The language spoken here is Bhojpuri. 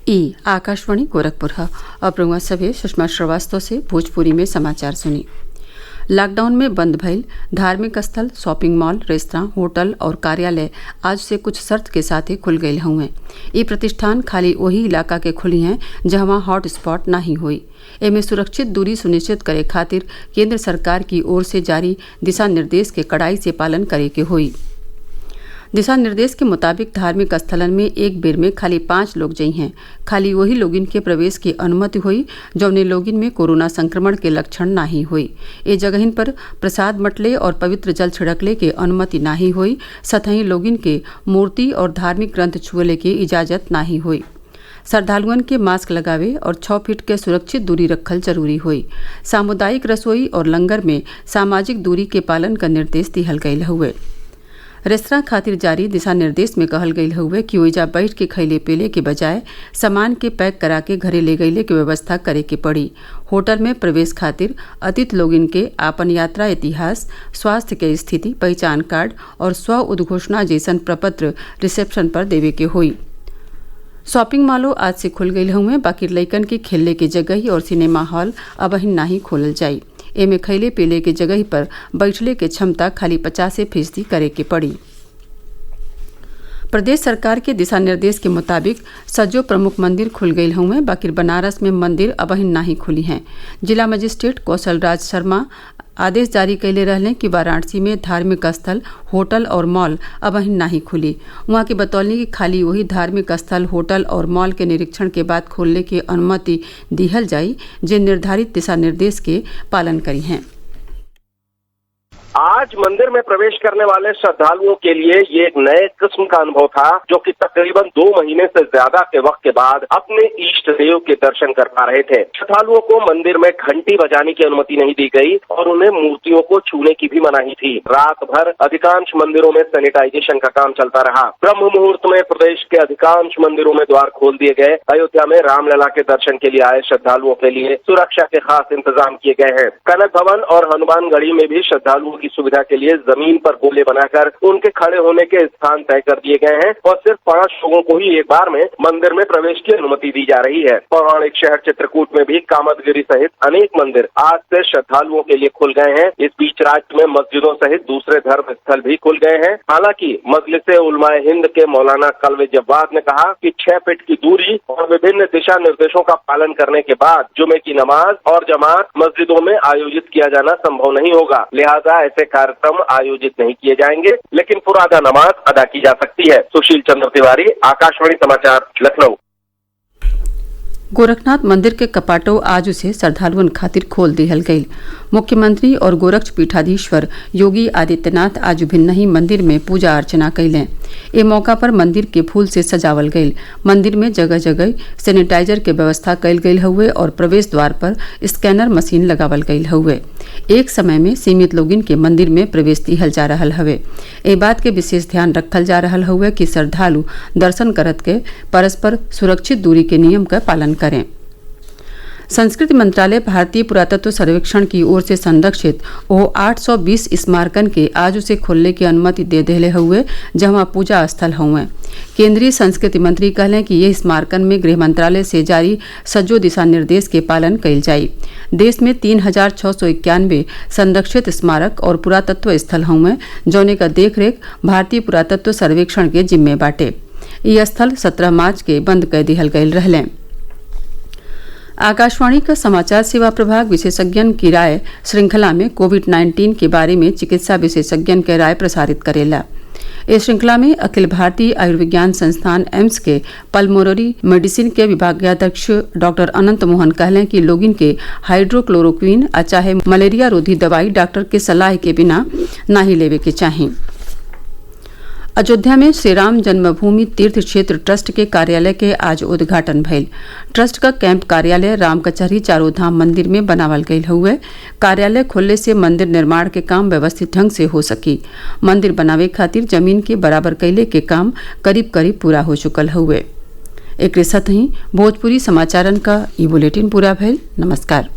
ई आकाशवाणी गोरखपुर अब रउआ सभे सुषमा श्रीवास्तव से भोजपुरी में समाचार सुनी। लॉकडाउन में बंद भइल धार्मिक स्थल, शॉपिंग मॉल, रेस्तरां, होटल और कार्यालय आज से कुछ शर्त के साथ ही खुल गयल हउवे। ई प्रतिष्ठान खाली ओही इलाका के खुली हैं जहवा हॉट स्पॉट नाही होई। एमे सुरक्षित दूरी सुनिश्चित करे खातिर केंद्र सरकार की ओर से जारी दिशा निर्देश के कड़ाई से पालन करे के होई। दिशा निर्देश के मुताबिक धार्मिक स्थलन में एक बेर में खाली 5 लोग जई हैं। खाली वही लोगिन के प्रवेश की अनुमति हुई जौने लोगिन में कोरोना संक्रमण के लक्षण नाही हुई। ए जगहिन पर प्रसाद मटले और पवित्र जल छिड़कले के अनुमति नाही हुई। सतही लोगिन के मूर्ति और धार्मिक ग्रंथ छुअले की इजाजत नाही हुई। श्रद्धालुअन के मास्क लगावे और 6 फीट के सुरक्षित दूरी रखल जरूरी हुई। सामुदायिक रसोई और लंगर में सामाजिक दूरी के पालन का निर्देश दिहल गयल हुए। रेस्तरां खातिर जारी दिशा निर्देश में कहल गयल हुए कि ओइजा बैठ के खैले पीले के बजाय सामान के पैक करा के घरे ले गईले के व्यवस्था करे के पड़ी। होटल में प्रवेश खातिर अतिथि लोगिन के आपन यात्रा इतिहास, स्वास्थ्य के स्थिति, पहचान कार्ड और स्व उद्घोषणा जैसन प्रपत्र रिसेप्शन पर देवे के होई। शॉपिंग मॉलों आज से खुल गयल हुए, बाकी लइकन के खेलने के जगह और सिनेमा हॉल अबहिन नाही खोलल जाई। एमे खैले पीले के जगह पर बैठले के क्षमता खाली 50% करे के पड़ी। प्रदेश सरकार के दिशा निर्देश के मुताबिक सज्जो प्रमुख मंदिर खुल गयल हुए, बाकी बनारस में मंदिर अबहिन नाही खुली हैं। जिला मजिस्ट्रेट कौशल राज शर्मा आदेश जारी कैले रहले कि वाराणसी में धार्मिक स्थल, होटल और मॉल अबहिन नाही खुली। वहाँ के बतौलनी कि खाली वही धार्मिक स्थल, होटल और मॉल के निरीक्षण के बाद खोलने की अनुमति दिहल जाई जे निर्धारित दिशा निर्देश के पालन करी हैं। आज मंदिर में प्रवेश करने वाले श्रद्धालुओं के लिए ये एक नए किस्म का अनुभव था, जो कि तकरीबन 2 महीने से ज्यादा के वक्त के बाद अपने इष्ट देव के दर्शन कर पा रहे थे। श्रद्धालुओं को मंदिर में घंटी बजाने की अनुमति नहीं दी गई और उन्हें मूर्तियों को छूने की भी मनाही थी। रात भर अधिकांश मंदिरों में सैनिटाइजेशन का काम चलता रहा। ब्रह्म मुहूर्त में प्रदेश के अधिकांश मंदिरों में द्वार खोल दिए गए। अयोध्या में रामलला के दर्शन के लिए आए श्रद्धालुओं के लिए सुरक्षा के खास इंतजाम किए गए हैं। कनक भवन और हनुमानगढ़ी में भी श्रद्धालुओं की सुविधा के लिए जमीन पर गोले बनाकर उनके खड़े होने के स्थान तय कर दिए गए हैं और सिर्फ 5 लोगों को ही एक बार में मंदिर में प्रवेश की अनुमति दी जा रही है। पौराणिक शहर चित्रकूट में भी कामदगिरी सहित अनेक मंदिर आज से श्रद्धालुओं के लिए खुल गए हैं। इस बीच राज्य में मस्जिदों सहित दूसरे धर्म स्थल भी खुल गए हैं। हालांकि मजलिस उलमाए हिंद के मौलाना कलवे जव्वाद ने कहा कि 6 फीट की दूरी और विभिन्न दिशा निर्देशों का पालन करने के बाद जुमे की नमाज और जमात मस्जिदों में आयोजित किया जाना संभव नहीं होगा। लिहाजा ऐसे कार्यक्रम आयोजित नहीं किए जाएंगे, लेकिन फुरादा नमाज अदा की जा सकती है। सुशील चंद्र तिवारी, आकाशवाणी समाचार, लखनऊ। गोरखनाथ मंदिर के कपाटों आज से श्रद्धालुअन खातिर खोल दिहल गईल। मुख्यमंत्री और गोरक्ष पीठाधीश्वर योगी आदित्यनाथ आज भिन्नही मंदिर में पूजा अर्चना कैलें। ए मौका पर मंदिर के फूल से सजावल गईल। मंदिर में जगह जगह सैनिटाइजर के व्यवस्था कैल गईल हुए और प्रवेश द्वार पर स्कैनर मशीन लगावल गईल हुए। एक समय में सीमित लोगिन के मंदिर में प्रवेश दिहल जा रहा हवे। ए बात के विशेष ध्यान रखल जा रहा हुए कि श्रद्धालु दर्शन करत के परस्पर सुरक्षित दूरी के नियम का पालन करें। संस्कृति मंत्रालय भारतीय पुरातत्व सर्वेक्षण की ओर से संरक्षित 820 स्मारकन के आज से खोलने की अनुमति दे दिले हुए जहां पूजा स्थल हुए। केंद्रीय संस्कृति मंत्री कहलें कि यह स्मारकन में गृह मंत्रालय से जारी सज्जो दिशा निर्देश के पालन कैल जाये। देश में 3691 संरक्षित स्मारक और पुरातत्व स्थल हुए जौने का देखरेख भारतीय पुरातत्व सर्वेक्षण के जिम्मे बाटे। यह स्थल 17 मार्च के बंद कर दिहल गयल रहले। आकाशवाणी का समाचार सेवा प्रभाग विशेषज्ञन की राय श्रृंखला में कोविड-19 के बारे में चिकित्सा विशेषज्ञन के राय प्रसारित करेला। इस श्रृंखला में अखिल भारतीय आयुर्विज्ञान संस्थान एम्स के पल्मोनरी मेडिसिन के विभागाध्यक्ष डॉक्टर अनंत मोहन कहलें कि लोगिन के हाइड्रोक्लोरोक्विन चाहे मलेरिया रोधी दवाई डॉक्टर के सलाह के बिना नहीं लेवे के चाहिए। अयोध्या में श्री राम जन्मभूमि तीर्थ क्षेत्र ट्रस्ट के कार्यालय के आज उद्घाटन भइल। ट्रस्ट का कैंप कार्यालय राम कचहरी चारों धाम मंदिर में बनावल गयल हुए। कार्यालय खोलने से मंदिर निर्माण के काम व्यवस्थित ढंग से हो सकी। मंदिर बनावे खातिर जमीन के बराबर कैले के काम करीब करीब पूरा हो चुकल हुए। एक साथ ही भोजपुरी समाचारन का ई बुलेटिन पूरा भइल। नमस्कार।